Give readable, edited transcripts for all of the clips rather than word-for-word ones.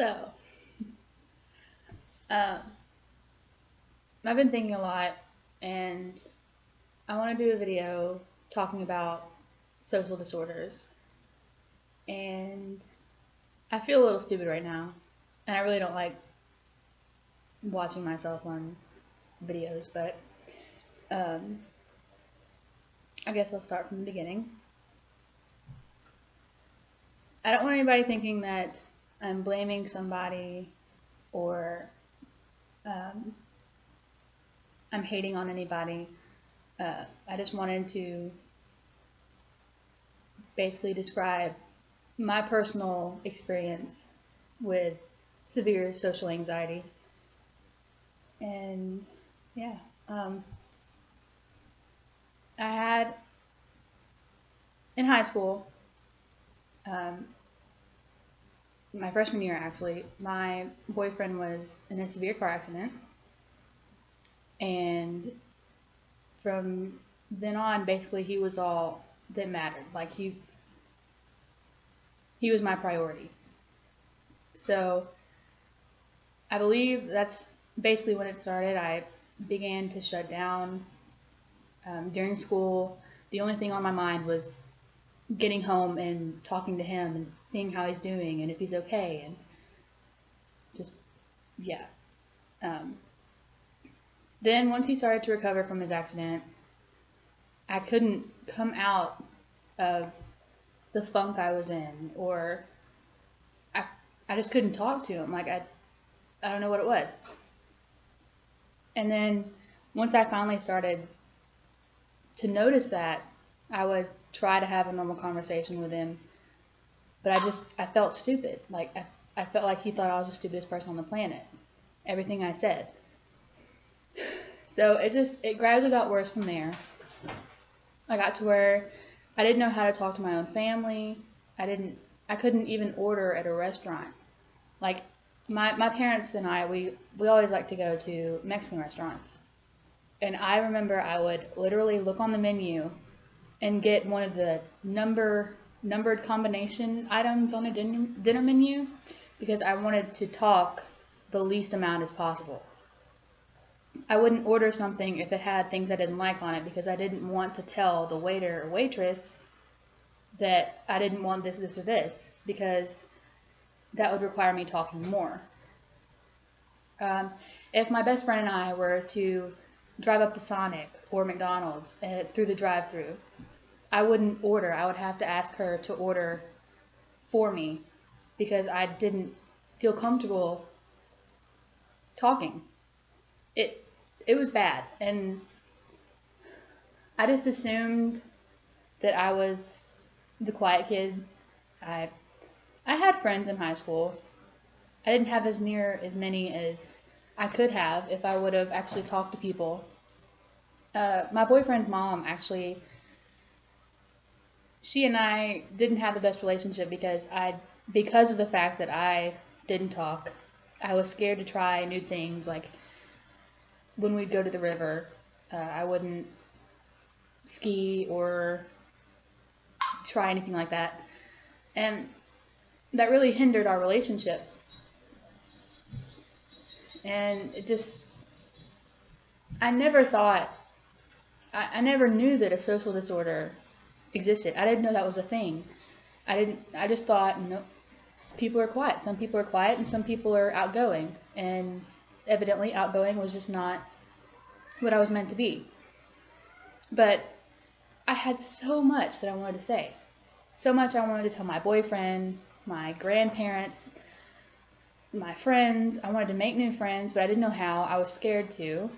So, uh, I've been thinking a lot, and I want to do a video talking about social disorders. And I feel a little stupid right now, and I really don't like watching myself on videos, but um, I guess I'll start from the beginning. I don't want anybody thinking that I'm blaming somebody or um, I'm hating on anybody. I just wanted to basically describe my personal experience with severe social anxiety. And yeah, um, I had in high school, um, my freshman year actually, my boyfriend was in a severe car accident. And from then on, basically, he was all that mattered. Like, he was my priority. So I believe that's basically when it started. I began to shut down during school. The only thing on my mind was getting home and talking to him and seeing how he's doing and if he's okay, and just, yeah. Um, then once he started to recover from his accident, I couldn't come out of the funk I was in, or I, I just couldn't talk to him. Like, I don't know what it was. And then once I finally started to notice that, I would try to have a normal conversation with him, but I felt stupid. Like, I felt like he thought I was the stupidest person on the planet. Everything I said. So it gradually got worse from there. I got to where I didn't know how to talk to my own family. I couldn't even order at a restaurant. Like, my parents and I, we always like to go to Mexican restaurants. And I remember I would literally look on the menu and get one of the numbered combination items on a dinner menu because I wanted to talk the least amount as possible. I wouldn't order something if it had things I didn't like on it because I didn't want to tell the waiter or waitress that I didn't want this, or this, because that would require me talking more. If my best friend and I were to drive up to Sonic or McDonald's through the drive-thru, I wouldn't order. I would have to ask her to order for me because I didn't feel comfortable talking. It was bad, and I just assumed that I was the quiet kid. I had friends in high school. I didn't have as many as I could have if I would have actually talked to people. My boyfriend's mom, actually, she and I didn't have the best relationship because of the fact that I didn't talk. I was scared to try new things. Like, when we'd go to the river, I wouldn't ski or try anything like that. And that really hindered our relationship. And I never thought, I never knew that a social disorder existed. I didn't know that was a thing. I just thought, people are quiet. Some people are quiet and some people are outgoing. And evidently outgoing was just not what I was meant to be. But I had so much that I wanted to say. So much I wanted to tell my boyfriend, my grandparents, my friends. I wanted to make new friends, but I didn't know how. I was scared to.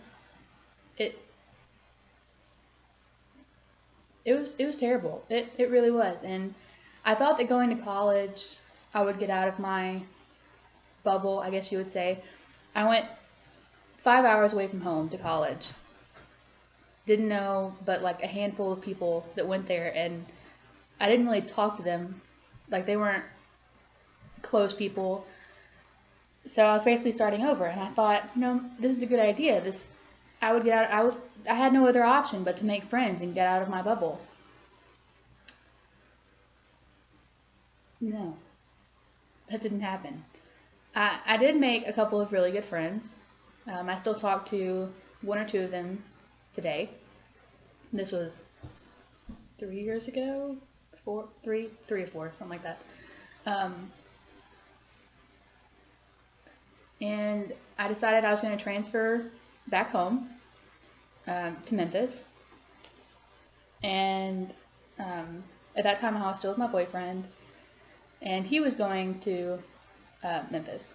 It was terrible. It really was. And I thought that going to college, I would get out of my bubble, I guess you would say. I went 5 hours away from home to college. Didn't know but like a handful of people that went there, and I didn't really talk to them. Like, they weren't close people. So I was basically starting over, and I thought, this is a good idea. I would get out. I had no other option but to make friends and get out of my bubble. No, that didn't happen. I did make a couple of really good friends. I still talk to one or two of them today. This was 3 years ago, three or four, something like that. And I decided I was going to transfer back home to Memphis. And at that time, I was still with my boyfriend, and he was going to Memphis.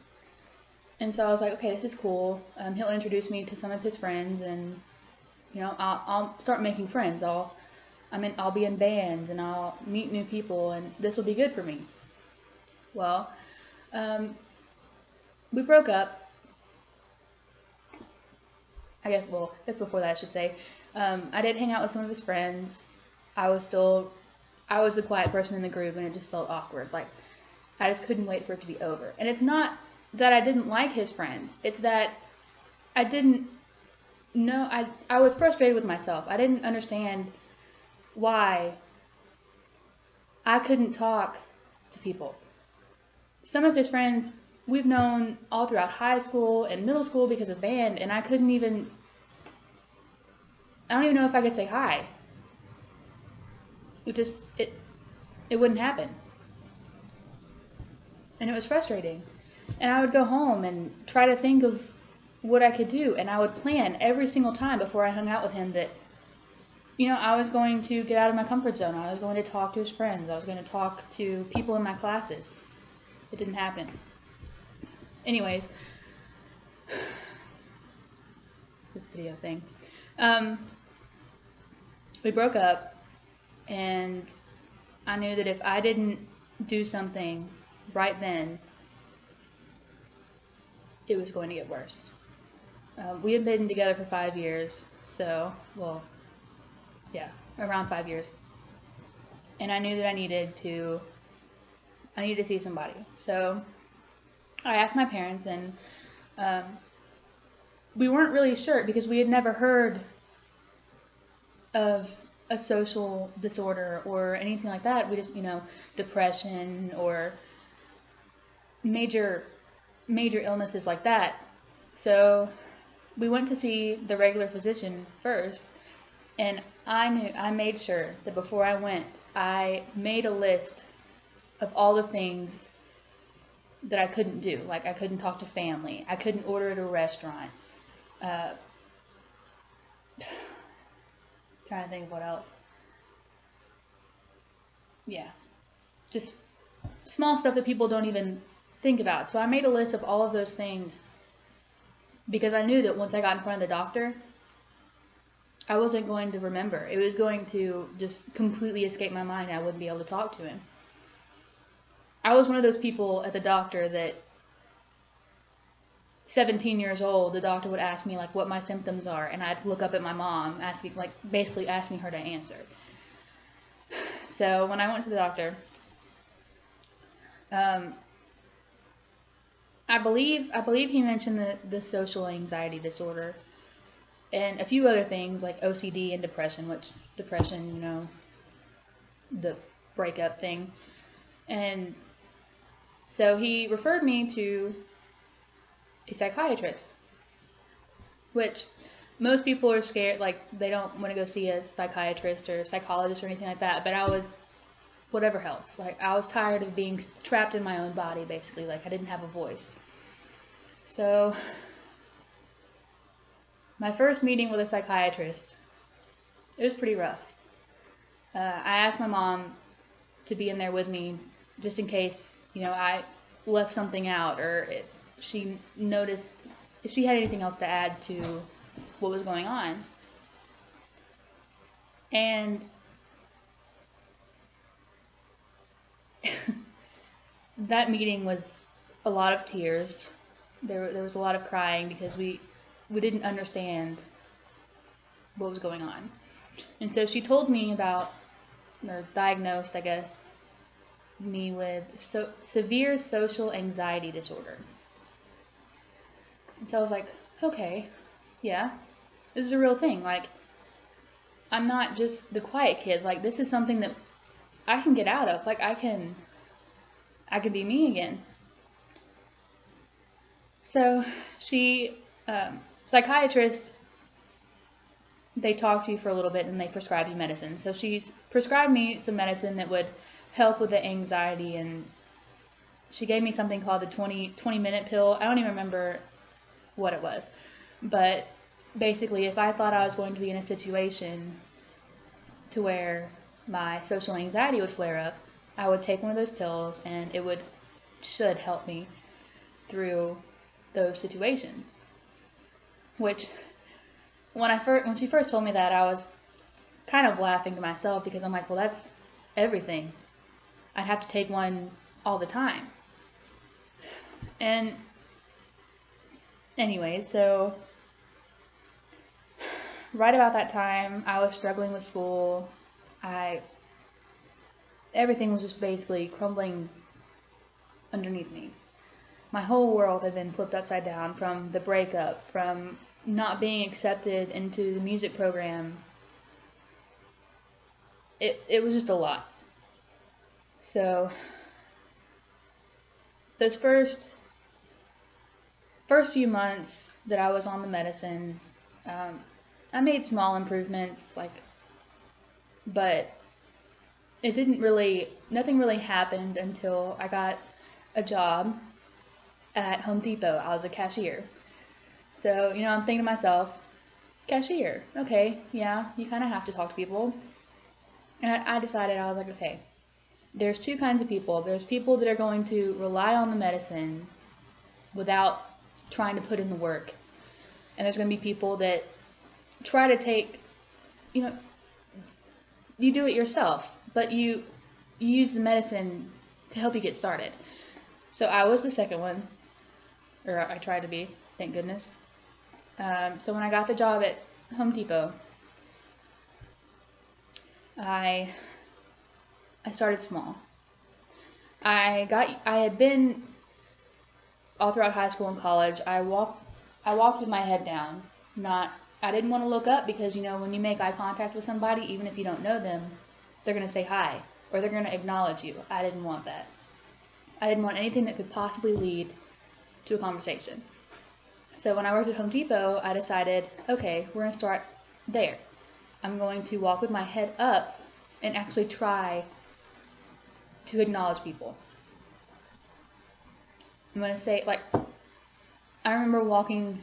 And so I was like, okay, this is cool. He'll introduce me to some of his friends, and I'll start making friends. I'll be in bands, and I'll meet new people, and this will be good for me. Well, we broke up. I guess before that I should say. I did hang out with some of his friends. I was the quiet person in the group, and it just felt awkward. Like, I just couldn't wait for it to be over. And it's not that I didn't like his friends. It's that I didn't know, I was frustrated with myself. I didn't understand why I couldn't talk to people. Some of his friends we've known all throughout high school and middle school because of band, and I don't even know if I could say hi. It wouldn't happen. And it was frustrating. And I would go home and try to think of what I could do, and I would plan every single time before I hung out with him that, I was going to get out of my comfort zone. I was going to talk to his friends. I was going to talk to people in my classes. It didn't happen. Anyways, this video thing. We broke up, and I knew that if I didn't do something right then, it was going to get worse. We had been together for 5 years, around 5 years. And I knew that I needed to see somebody. So I asked my parents, and we weren't really sure because we had never heard of a social disorder or anything like that. We just, depression or major illnesses like that. So we went to see the regular physician first, and I made sure that before I went, I made a list of all the things that I couldn't do. Like, I couldn't talk to family. I couldn't order at a restaurant. Trying to think of what else. Yeah. Just small stuff that people don't even think about. So I made a list of all of those things because I knew that once I got in front of the doctor, I wasn't going to remember. It was going to just completely escape my mind, and I wouldn't be able to talk to him. I was one of those people at the doctor that 17 years old, the doctor would ask me like what my symptoms are, and I'd look up at my mom basically asking her to answer. So when I went to the doctor, I believe he mentioned the social anxiety disorder and a few other things like OCD and depression, the breakup thing. And so he referred me to a psychiatrist, which most people are scared, like they don't want to go see a psychiatrist or a psychologist or anything like that, but I was, whatever helps. Like, I was tired of being trapped in my own body, basically. Like, I didn't have a voice. So my first meeting with a psychiatrist, it was pretty rough. I asked my mom to be in there with me just in case, I left something out, or if she had anything else to add to what was going on. And that meeting was a lot of tears. There was a lot of crying because we didn't understand what was going on. And so she told me about, or diagnosed, I guess, me with severe social anxiety disorder. And so I was like, okay, yeah, this is a real thing. Like, I'm not just the quiet kid. Like, this is something that I can get out of. Like, I can be me again. So psychiatrist, they talk to you for a little bit and they prescribe you medicine. So she's prescribed me some medicine that would help with the anxiety, and she gave me something called the 20-minute pill. I don't even remember what it was. But basically, if I thought I was going to be in a situation to where my social anxiety would flare up, I would take one of those pills and it should help me through those situations. Which, when she first told me that, I was kind of laughing to myself, because I'm like, well, that's everything. I'd have to take one all the time. And anyway, so right about that time, I was struggling with school. Everything was just basically crumbling underneath me. My whole world had been flipped upside down, from the breakup, from not being accepted into the music program. It was just a lot. So those first few months that I was on the medicine, I made small improvements, but nothing really happened until I got a job at Home Depot. I was a cashier. So, I'm thinking to myself, cashier, okay, yeah, you kind of have to talk to people. And I decided, I was like, okay, there's two kinds of people. There's people that are going to rely on the medicine without trying to put in the work. And there's going to be people that try to take, you do it yourself, but you use the medicine to help you get started. So I was the second one, or I tried to be, thank goodness. So when I got the job at Home Depot, I started small. I had been all throughout high school and college. I walked with my head down. I didn't want to look up, because when you make eye contact with somebody, even if you don't know them, they're going to say hi, or they're going to acknowledge you. I didn't want that. I didn't want anything that could possibly lead to a conversation. So when I worked at Home Depot, I decided, okay, we're going to start there. I'm going to walk with my head up and actually try to acknowledge people. I'm going to say, I remember walking,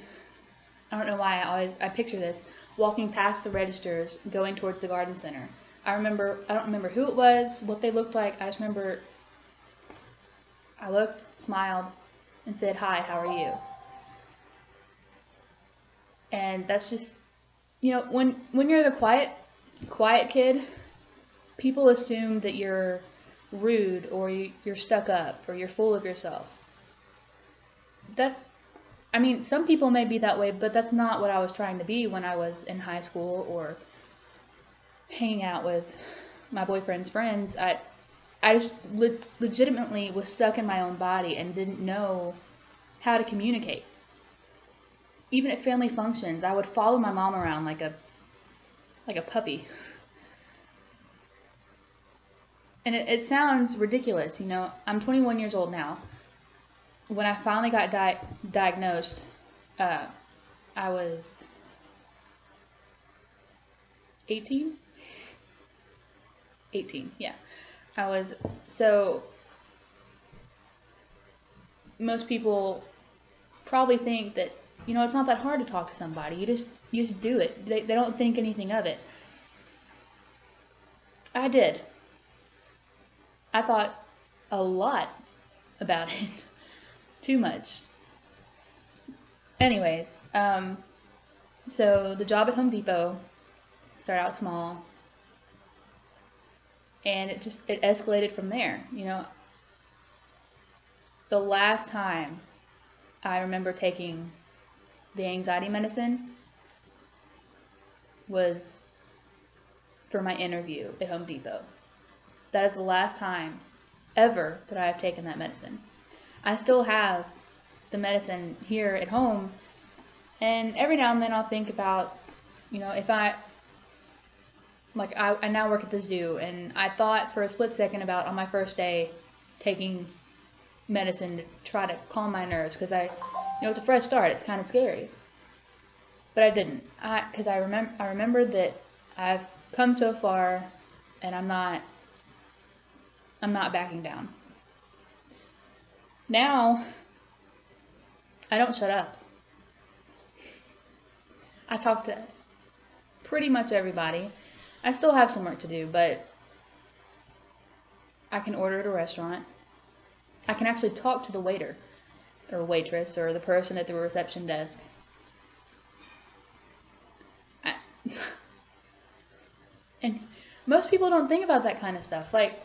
I don't know why I picture this, walking past the registers, going towards the garden center. I don't remember who it was, what they looked like. I just remember I looked, smiled, and said, hi, how are you? And that's just, when you're the quiet kid, people assume that you're rude, or you're stuck up, or you're full of yourself. Some people may be that way, but that's not what I was trying to be when I was in high school or hanging out with my boyfriend's friends. I just legitimately was stuck in my own body and didn't know how to communicate. Even at family functions, I would follow my mom around like a puppy. And it sounds ridiculous, I'm 21 years old now. When I finally got diagnosed, I was 18, yeah. So most people probably think that, it's not that hard to talk to somebody. You just do it. They don't think anything of it. I did. I thought a lot about it. Too much. Anyways, so the job at Home Depot started out small, and it escalated from there. The last time I remember taking the anxiety medicine was for my interview at Home Depot. That is the last time ever that I have taken that medicine. I still have the medicine here at home, and every now and then I'll think about, if I now work at the zoo, and I thought for a split second about, on my first day, taking medicine to try to calm my nerves, because it's a fresh start. It's kind of scary. But I didn't. Because I remembered that I've come so far, and I'm not backing down. Now, I don't shut up. I talk to pretty much everybody. I still have some work to do, but I can order at a restaurant. I can actually talk to the waiter or waitress or the person at the reception desk. And most people don't think about that kind of stuff. Like,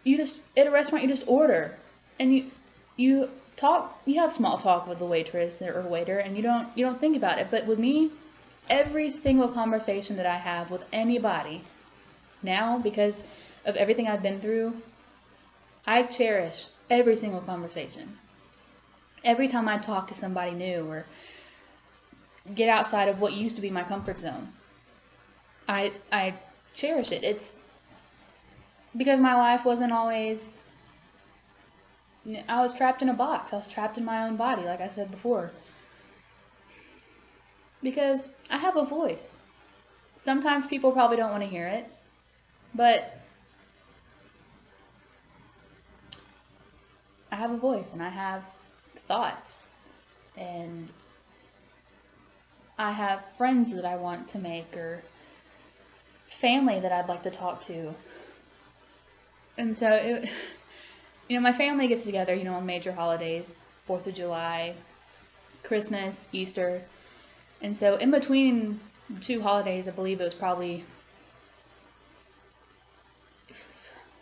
at a restaurant, you just order, and you talk, you have small talk with the waitress or waiter, and you don't think about it. But with me, every single conversation that I have with anybody now, because of everything I've been through, I cherish every single conversation. Every time I talk to somebody new or get outside of what used to be my comfort zone, I cherish it. It's because my life wasn't always, I was trapped in a box. I was trapped in my own body, like I said before. Because I have a voice. Sometimes people probably don't want to hear it, but I have a voice and I have thoughts, and I have friends that I want to make, or family that I'd like to talk to. And so, my family gets together, on major holidays, 4th of July, Christmas, Easter. And so in between two holidays, I believe it was probably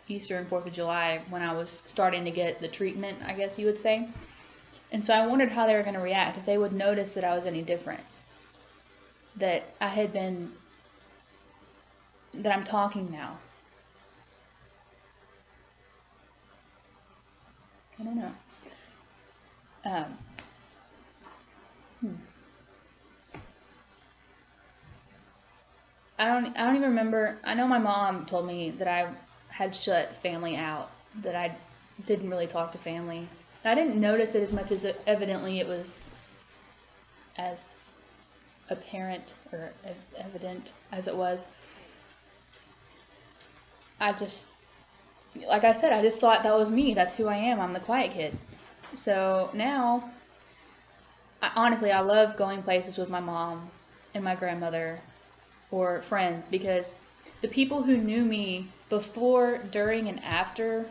Easter and 4th of July when I was starting to get the treatment, I guess you would say. And so I wondered how they were going to react, if they would notice that I was any different, that that I'm talking now. I don't know. I don't even remember. I know my mom told me that I had shut family out, that I didn't really talk to family. I didn't notice it as much as evidently it was as apparent or evident as it was. Like I said, I just thought that was me. That's who I am. I'm the quiet kid. So now, honestly, I love going places with my mom and my grandmother or friends, because the people who knew me before, during, and after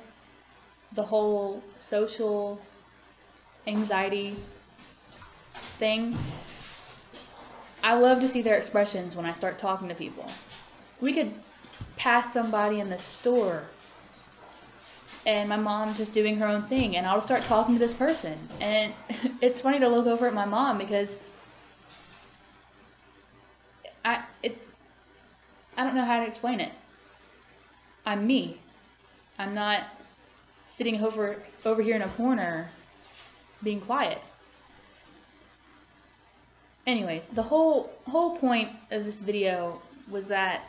the whole social anxiety thing, I love to see their expressions when I start talking to people. We could pass somebody in the store and my mom's just doing her own thing, and I'll start talking to this person, and it's funny to look over at my mom, because I don't know how to explain it. I'm me. I'm not sitting over here in a corner being quiet. Anyways, the whole point of this video was that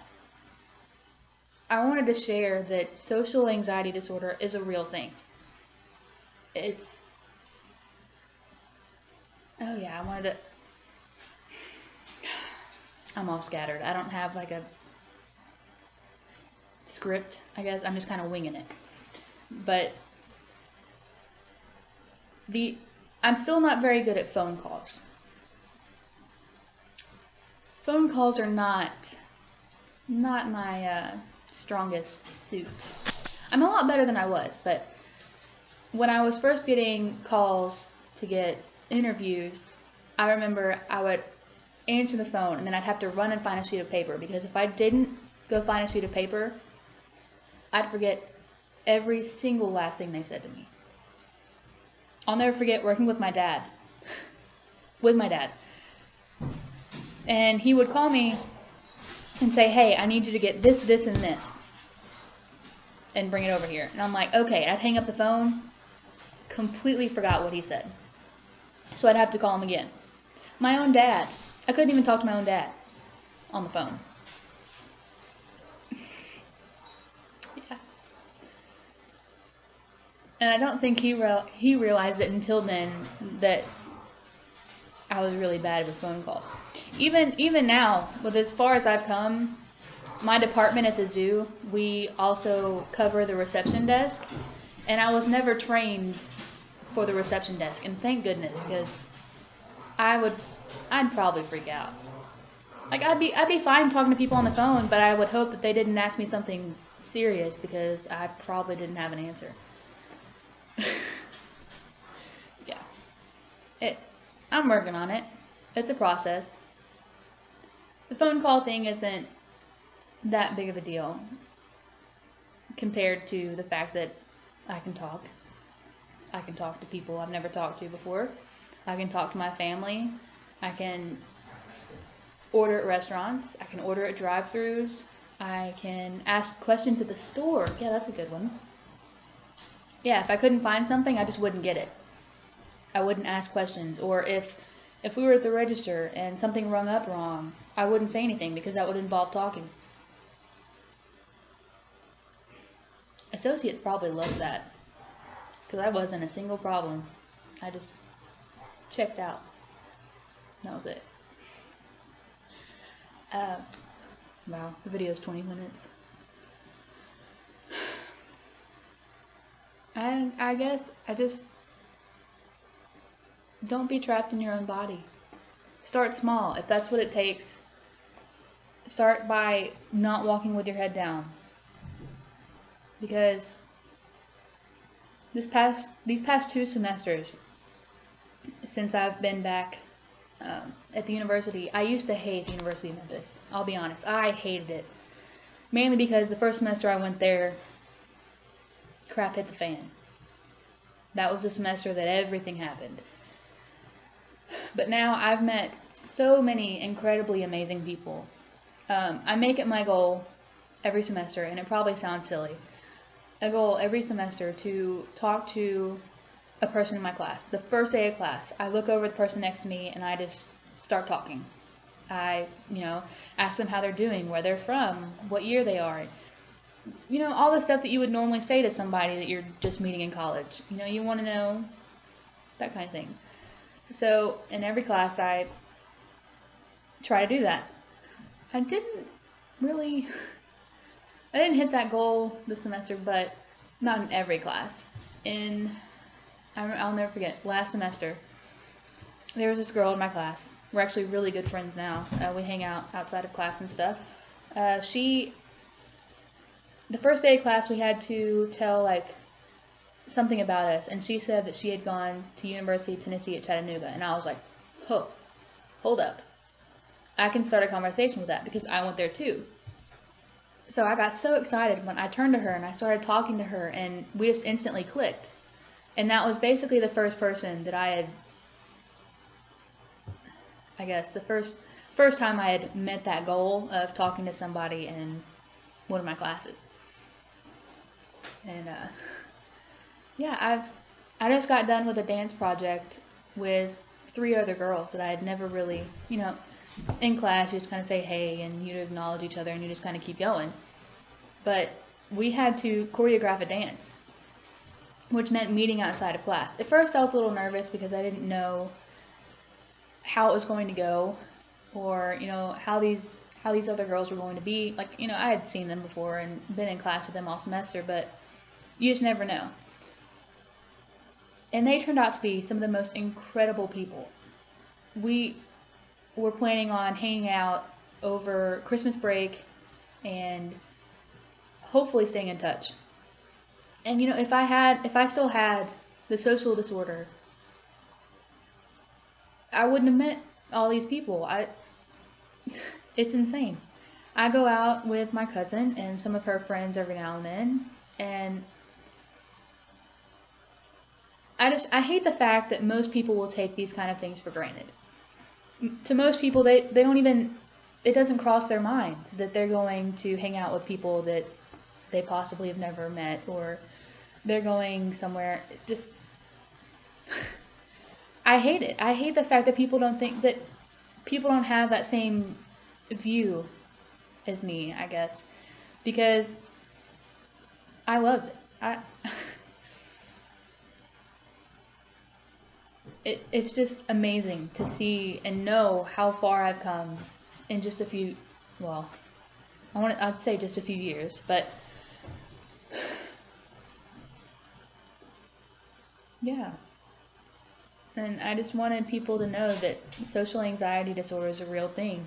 I wanted to share that social anxiety disorder is a real thing. I'm all scattered. I don't have like a script, I guess. I'm just kind of winging it. But I'm still not very good at phone calls. Phone calls are not my strongest suit. I'm a lot better than I was, but when I was first getting calls to get interviews, I remember I would answer the phone and then I'd have to run and find a sheet of paper, because if I didn't go find a sheet of paper, I'd forget every single last thing they said to me. I'll never forget working with my dad. And he would call me and say, hey, I need you to get this, this, and this, and bring it over here. And I'm like, okay. I'd hang up the phone, completely forgot what he said. So I'd have to call him again. My own dad. I couldn't even talk to my own dad on the phone. Yeah. And I don't think he realized it until then that I was really bad with phone calls. Even now, with as far as I've come, my department at the zoo, we also cover the reception desk, and I was never trained for the reception desk, and thank goodness, because I'd probably freak out. Like I'd be fine talking to people on the phone, but I would hope that they didn't ask me something serious because I probably didn't have an answer. Yeah. I'm working on it. It's a process. The phone call thing isn't that big of a deal compared to the fact that I can talk. I can talk to people I've never talked to before. I can talk to my family. I can order at restaurants. I can order at drive-thrus. I can ask questions at the store. Yeah, that's a good one. Yeah, if I couldn't find something, I just wouldn't get it. I wouldn't ask questions. Or if we were at the register and something rung up wrong, I wouldn't say anything because that would involve talking. Associates probably loved that because I wasn't a single problem. I just checked out. That was it. Wow, the video is 20 minutes. And I guess I just don't be trapped in your own body. Start small. If that's what it takes, start by not walking with your head down. Because these past 2 semesters, since I've been back at the university, I used to hate the University of Memphis. I'll be honest, I hated it. Mainly because the first semester I went there, crap hit the fan. That was the semester that everything happened. But now I've met so many incredibly amazing people. I make it my goal every semester, and it probably sounds silly, a goal every semester to talk to a person in my class. The first day of class, I look over the person next to me and I just start talking. I, ask them how they're doing, where they're from, what year they are. All the stuff that you would normally say to somebody that you're just meeting in college. You want to know that kind of thing. So in every class, I try to do that. I didn't hit that goal this semester, but not in every class. I'll never forget, last semester, there was this girl in my class. We're actually really good friends now. We hang out outside of class and stuff. The first day of class, we had to tell, something about us, and she said that she had gone to University of Tennessee at Chattanooga, and I was like, hold up. I can start a conversation with that because I went there too. So I got so excited when I turned to her and I started talking to her, and we just instantly clicked. And that was basically the first person that I guess the first time I had met that goal of talking to somebody in one of my classes. And yeah, I just got done with a dance project with 3 other girls that I had never really, in class you just kind of say hey and you acknowledge each other and you just kind of keep going. But we had to choreograph a dance, which meant meeting outside of class. At first I was a little nervous because I didn't know how it was going to go, or how these other girls were going to be. I had seen them before and been in class with them all semester, but you just never know. And they turned out to be some of the most incredible people. We were planning on hanging out over Christmas break and hopefully staying in touch. And if I still had the social disorder, I wouldn't have met all these people. It's insane. I go out with my cousin and some of her friends every now and then, and I hate the fact that most people will take these kind of things for granted. To most people, they don't even, it doesn't cross their mind that they're going to hang out with people that they possibly have never met, or they're going somewhere. Just, I hate it. I hate the fact that people don't have that same view as me, I guess, because I love it. it's just amazing to see and know how far I've come in just a few, well, I'd say just a few years, but yeah. And I just wanted people to know that social anxiety disorder is a real thing.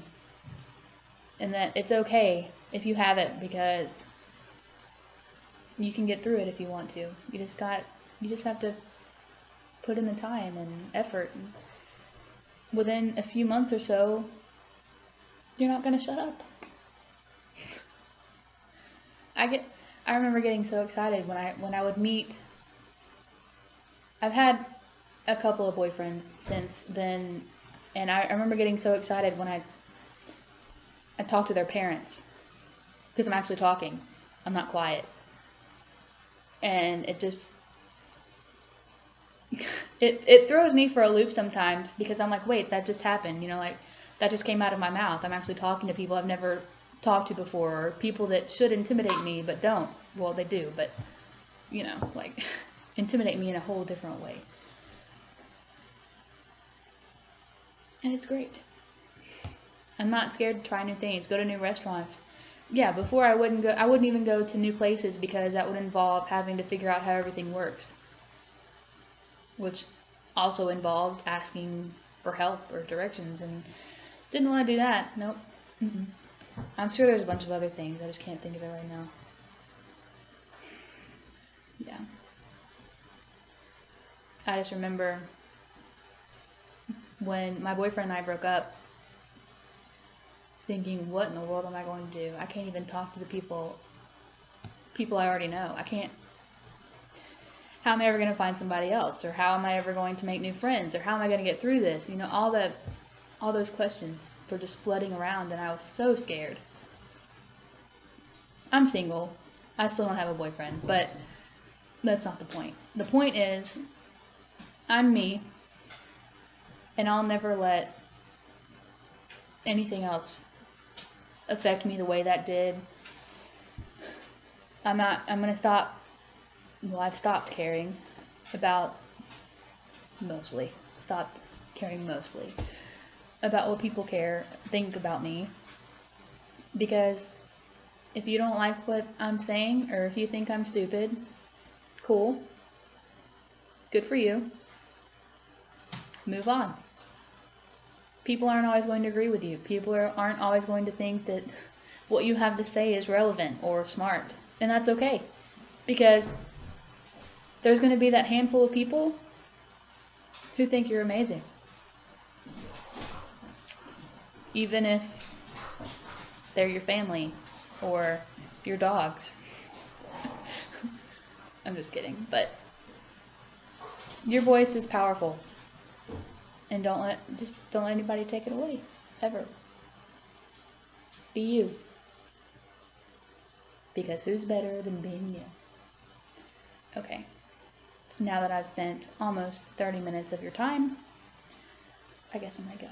And that it's okay if you have it, because you can get through it if you want to. You just have to put in the time and effort. And within a few months or so, you're not going to shut up. I remember getting so excited when I would meet. I've had a couple of boyfriends since then, and I remember getting so excited when I talked to their parents, because I'm actually talking. I'm not quiet. And it just it throws me for a loop sometimes, because I'm like, wait, that just happened, like that just came out of my mouth. I'm actually talking to people I've never talked to before, or people that should intimidate me but don't. Well, they do, but like intimidate me in a whole different way. And it's great. I'm not scared to try new things, go to new restaurants. Yeah, before I wouldn't even go to new places, because that would involve having to figure out how everything works, which also involved asking for help or directions, and didn't want to do that. Nope. I'm sure there's a bunch of other things, I just can't think of it right now. Yeah. I just remember when my boyfriend and I broke up, thinking, what in the world am I going to do? I can't even talk to the people I already know. I can't. How am I ever going to find somebody else? Or how am I ever going to make new friends? Or how am I going to get through this? All those questions were just flooding around, and I was so scared. I'm single. I still don't have a boyfriend, but that's not the point. The point is, I'm me, and I'll never let anything else affect me the way that did. I've stopped caring about mostly about what people think about me, because if you don't like what I'm saying, or if you think I'm stupid, cool, good for you, move on. People aren't always going to agree with you. People aren't always going to think that what you have to say is relevant or smart. And that's okay. Because there's going to be that handful of people who think you're amazing. Even if they're your family or your dogs. I'm just kidding. But your voice is powerful. And don't let anybody take it away, ever. Be you. Because who's better than being you? Okay. Now that I've spent almost 30 minutes of your time, I guess I'm gonna go.